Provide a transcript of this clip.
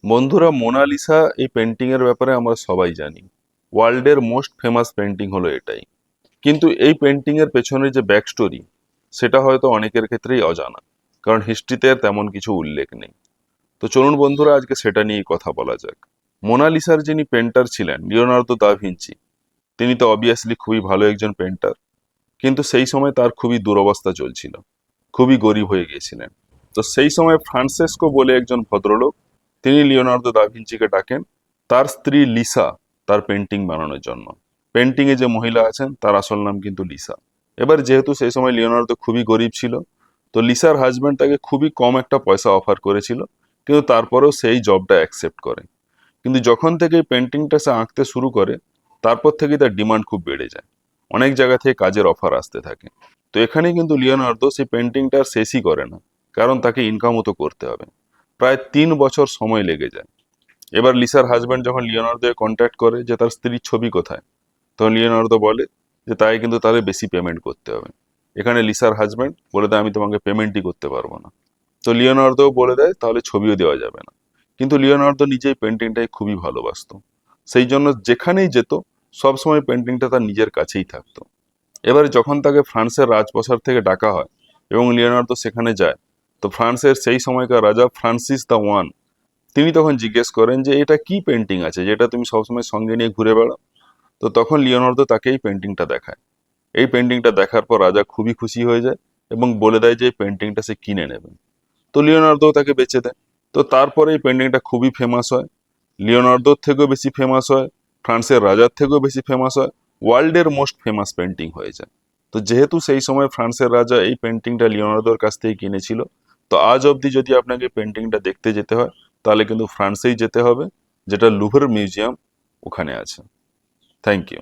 বন্ধুরা, মোনালিসা এই পেন্টিং এর ব্যাপারে আমরা সবাই জানি। ওয়ার্ল্ডের মোস্ট ফেমাস পেন্টিং হলো এটাই। কিন্তু এই পেন্টিং এর পেছনে যে ব্যাক স্টোরি, সেটা হয়তো অনেকের ক্ষেত্রেই অজানা, কারণ হিস্ট্রিতে তেমন কিছু উল্লেখ নেই। তো চলুন বন্ধুরা, আজকে সেটা নিয়ে কথা বলা যাক। মোনালিসার যিনি পেন্টার ছিলেন, লিওনার্দো দা ভিঞ্চি, তিনি তো অবভিয়াসলি খুবই ভালো একজন পেন্টার, কিন্তু সেই সময় তার খুবই দুরবস্থা চলছিল, খুবই গরিব হয়ে গিয়েছিলেন। তো সেই সময় ফ্রান্সেসকো বলে একজন ভদ্রলোক, তিনি লিওনার্দো দা ভিঞ্চিকে ডাকেন তার স্ত্রী লিসা তার পেন্টিং বানানোর জন্য। পেন্টিং এ যে মহিলা আছেন তার আসল নাম কিন্তু লিসা। এবার যেহেতু সেই সময় লিওনার্দো খুবই গরিব ছিল, তো লিসার হাজবেন্ড তাকে খুবই কম একটা পয়সা অফার করেছিল, কিন্তু তারপরেও সেই জবটা অ্যাকসেপ্ট করে। কিন্তু যখন থেকে এই পেন্টিংটা সে আঁকতে শুরু করে, তারপর থেকেই তার ডিমান্ড খুব বেড়ে যায়, অনেক জায়গা থেকে কাজের অফার আসতে থাকে। তো এখানে কিন্তু লিওনার্দো সেই পেন্টিংটা আর শেষই করে না, কারণ তাকে ইনকামও তো করতে হবে। প্রায় 3 বছর সময় লেগে যায়। এবার লিসার হাজব্যান্ড যখন লিওনার্দোকে কন্ট্যাক্ট করে যে তার স্ত্রীর ছবি কোথায়, তখন লিওনার্দো বলে যে তাই কিন্তু তাদের বেশি পেমেন্ট করতে হবে। এখানে লিসার হাজব্যান্ড বলে দেয় আমি তোমাকে পেমেন্টই করতে পারবো না। তো লিওনার্দো বলে দেয় তাহলে ছবিও দেওয়া যাবে না। কিন্তু লিওনার্দো নিজেই পেন্টিংটাই খুবই ভালোবাসতো, সেই জন্য যেখানেই যেত সবসময় পেন্টিংটা তার নিজের কাছেই থাকতো। এবারে যখন তাকে ফ্রান্সের রাজপ্রাসাদ থেকে ডাকা হয় এবং লিওনার্দো সেখানে যায়, তো ফ্রান্সের সেই সময়কার রাজা ফ্রান্সিস দ্য ওয়ান, তিনি তখন জিজ্ঞেস করেন যে এটা কি পেন্টিং আছে যেটা তুমি সবসময় সঙ্গে নিয়ে ঘুরে বেড়াও। তো তখন লিওনার্দো তাকে এই পেন্টিংটা দেখায়। এই পেন্টিংটা দেখার পর রাজা খুবই খুশি হয়ে যায় এবং বলে দেয় যে এই পেন্টিংটা সে কিনে নেবেন। তো লিওনার্দো তাকে বেচে দেয়। তো তারপরে এই পেন্টিংটা খুবই ফেমাস হয়, লিওনার্দোর থেকেও বেশি ফেমাস হয়, ফ্রান্সের রাজার থেকেও বেশি ফেমাস হয়, ওয়ার্ল্ডের মোস্ট ফেমাস পেন্টিং হয়ে যায়। তো যেহেতু সেই সময় ফ্রান্সের রাজা এই পেন্টিংটা লিওনার্দোর কাছ থেকে কিনেছিল, তো আজ অবধি যদি আপনাকে পেন্টিংটা দেখতে যেতে হয়, তাহলে কিন্তু ফ্রান্সেই যেতে হবে, যেটা লুভর মিউজিয়াম ওখানে আছে। Thank you.